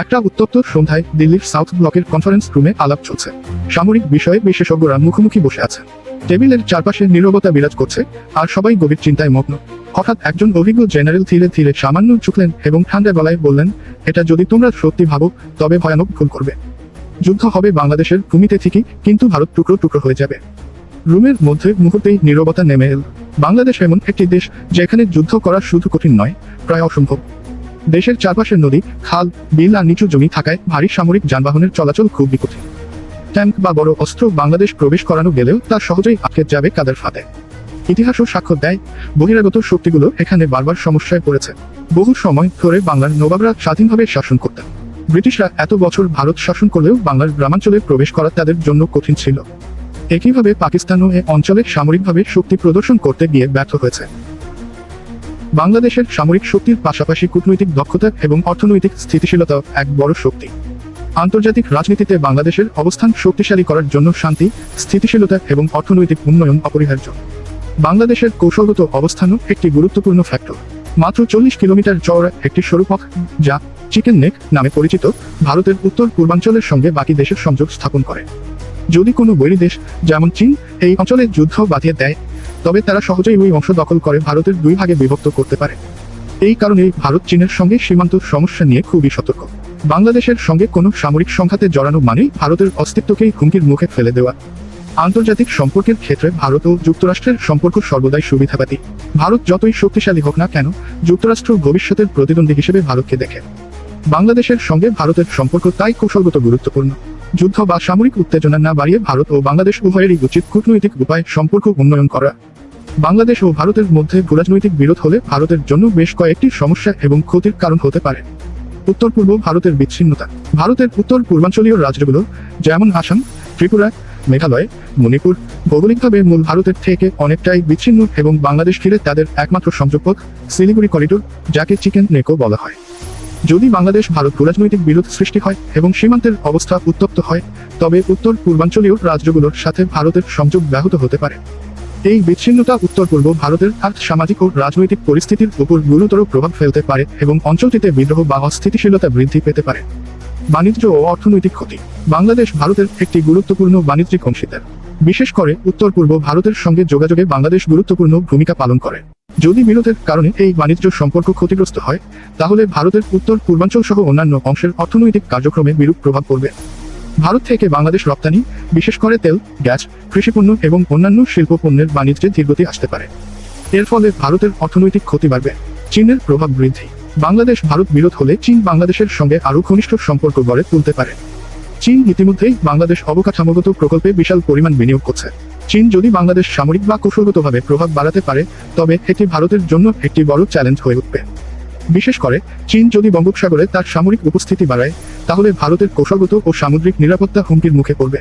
একটা উত্তপ্ত সন্ধ্যায় দিল্লির সাউথ ব্লকের কনফারেন্স রুমে আলাপ চলছে। সামরিক বিষয়ে বিশেষজ্ঞরা মুখোমুখি বসে আছেন। টেবিলের চারপাশে নীরবতা বিরাজ করছে, আর সবাই গভীর চিন্তায় মগ্ন। হঠাৎ একজন অভিজ্ঞ জেনারেল ধীরে ধীরে সামান্য ঝুঁকলেন এবং ঠান্ডা গলায় বললেন, এটা যদি তোমরা সত্যি ভাবো তবে ভয়ানক ভুল করবে। যুদ্ধ হবে বাংলাদেশের ভূমিতে ঠিকই, কিন্তু ভারত টুকরো টুকরো হয়ে যাবে। রুমের মধ্যে মুহূর্তেই নীরবতা নেমে এল। বাংলাদেশ এমন একটি দেশ যেখানে যুদ্ধ করা শুধু কঠিন নয়, প্রায় অসম্ভব। দেশের চারপাশের নদী, খাল, বিল আর নিচু জমি থাকায় ভারী সামরিক যানবাহনের চলাচল খুবই কঠিন। ট্যাঙ্ক বা বড় অস্ত্র বাংলাদেশ প্রবেশ করানো গেলেও তা সহজেই আটকে যাবে কাদের ফাঁদে। ইতিহাসও সাক্ষ্য দেয়, বহিরাগত শক্তিগুলো এখানে বারবার সমস্যায় পড়েছে। বহু সময় ধরে বাংলার নবাবরা স্বাধীনভাবে শাসন করতেন। ব্রিটিশরা এত বছর ভারত শাসন করলেও বাংলার গ্রামাঞ্চলে প্রবেশ করা তাদের জন্য কঠিন ছিল। একইভাবে পাকিস্তানও এ অঞ্চলে সামরিকভাবে শক্তি প্রদর্শন করতে গিয়ে ব্যর্থ হয়েছে। বাংলাদেশের সামরিক শক্তির পাশাপাশি কূটনৈতিক দক্ষতা এবং অর্থনৈতিক স্থিতিশীলতাও এক বড় শক্তি। আন্তর্জাতিক রাজনীতিতে বাংলাদেশের অবস্থান শক্তিশালী করার জন্য শান্তি, স্থিতিশীলতা এবং অর্থনৈতিক উন্নয়ন অপরিহার্য। বাংলাদেশের কৌশলগত অবস্থানও একটি গুরুত্বপূর্ণ ফ্যাক্টর। মাত্র 40 কিলোমিটার চওড়া একটি সরু পথ, যা চিকেন নেক নামে পরিচিত, ভারতের উত্তর পূর্বাঞ্চলের সঙ্গে বাকি দেশের সংযোগ স্থাপন করে। যদি কোনো বৈরী দেশ যেমন চীন এই অঞ্চলে যুদ্ধ বাঁধিয়ে দেয়, তবে তারা সহজেই ওই অংশ দখল করে ভারতের দুই ভাগে বিভক্ত করতে পারে। এই কারণেই ভারত চীনের সঙ্গে সীমান্ত সমস্যা নিয়ে খুবই সতর্ক। বাংলাদেশের সঙ্গে কোনো সামরিক সংঘাতে জড়ানো মানেই ভারতের অস্তিত্বকেই হুমকির মুখে ফেলে দেওয়া। আন্তর্জাতিক সম্পর্কের ক্ষেত্রে ভারত ও যুক্তরাষ্ট্রের সম্পর্ক সর্বদাই সুবিধাবাদী। ভারত যতই শক্তিশালী হোক না কেন, যুক্তরাষ্ট্র ভবিষ্যতের প্রতিদ্বন্দ্বী হিসেবে ভারতকে দেখে। বাংলাদেশের সঙ্গে ভারতের সম্পর্ক তাই কৌশলগত গুরুত্বপূর্ণ। যুদ্ধ বা সামরিক উত্তেজনা না বাড়িয়ে ভারত ও বাংলাদেশ উভয়েরই উচিত কূটনৈতিক উপায়ে সম্পর্ক উন্নয়ন করা। বাংলাদেশ ও ভারতের মধ্যে ভূরাজনৈতিক বিরোধ হলে ভারতের জন্য বেশ কয়েকটি সমস্যা এবং ক্ষতির কারণ হতে পারে। উত্তর পূর্ব ভারতের বিচ্ছিন্নতা। ভারতের উত্তর পূর্বাঞ্চলীয় রাজ্যগুলো যেমন আসাম, ত্রিপুরা, মেঘালয়, মণিপুর ভৌগোলিকভাবে মূল ভারতের থেকে অনেকটাই বিচ্ছিন্ন এবং বাংলাদেশ ঘিরে তাদের একমাত্র সংযোগপথ শিলিগুড়ি করিডোর, যাকে চিকেন নেকও বলা হয়। যদি বাংলাদেশ ভারত ভূরাজনৈতিক বিরোধ সৃষ্টি হয় এবং সীমান্তের অবস্থা উত্তপ্ত হয়, তবে উত্তর পূর্বাঞ্চলীয় রাজ্যগুলোর সাথে ভারতের সংযোগ ব্যাহত হতে পারে। এই বিচ্ছিন্নতা উত্তর পূর্ব ভারতের সামাজিক ও রাজনৈতিক পরিস্থিতির উপর গুরুতর প্রভাব ফেলতে পারে এবং অঞ্চলটিতে বিদ্রোহ বা অস্থিতিশীলতা বৃদ্ধি পেতে পারে। বাণিজ্য ও অর্থনৈতিক ক্ষতি। বাংলাদেশ ভারতের একটি গুরুত্বপূর্ণ বাণিজ্যিক অংশীদার। বিশেষ করে উত্তর পূর্ব ভারতের সঙ্গে যোগাযোগে বাংলাদেশ গুরুত্বপূর্ণ ভূমিকা পালন করে। যদি বিরোধের কারণে এই বাণিজ্য সম্পর্ক ক্ষতিগ্রস্ত হয়, তাহলে ভারতের উত্তর পূর্বাঞ্চল সহ অন্যান্য অংশের অর্থনৈতিক কার্যক্রমে বিরূপ প্রভাব পড়বে। ভারত থেকে বাংলাদেশ রপ্তানি, বিশেষ করে তেল, গ্যাস, কৃষিপণ্য এবং অন্যান্য শিল্প পণ্যের বাণিজ্যে ধীরগতি আসতে পারে। এর ফলে ভারতের অর্থনৈতিক ক্ষতি বাড়বে। চীনের প্রভাব বৃদ্ধি। বাংলাদেশ ভারত বিরোধ হলে চীন বাংলাদেশের সঙ্গে আরও ঘনিষ্ঠ সম্পর্ক গড়ে তুলতে পারে। চীন ইতিমধ্যেই বাংলাদেশ অবকাঠামোগত প্রকল্পে বিশাল পরিমাণ বিনিয়োগ করছে। চীন যদি বাংলাদেশ সামরিক বা কৌশলগতভাবে প্রভাব বাড়াতে পারে, তবে এটি ভারতের জন্য একটি বড় চ্যালেঞ্জ হয়ে উঠবে। বিশেষ করে চীন যদি বঙ্গোপসাগরে তার সামরিক উপস্থিতি বাড়ায়, তাহলে ভারতের কৌশলগত ও সামুদ্রিক নিরাপত্তা হুমকির মুখে পড়বে।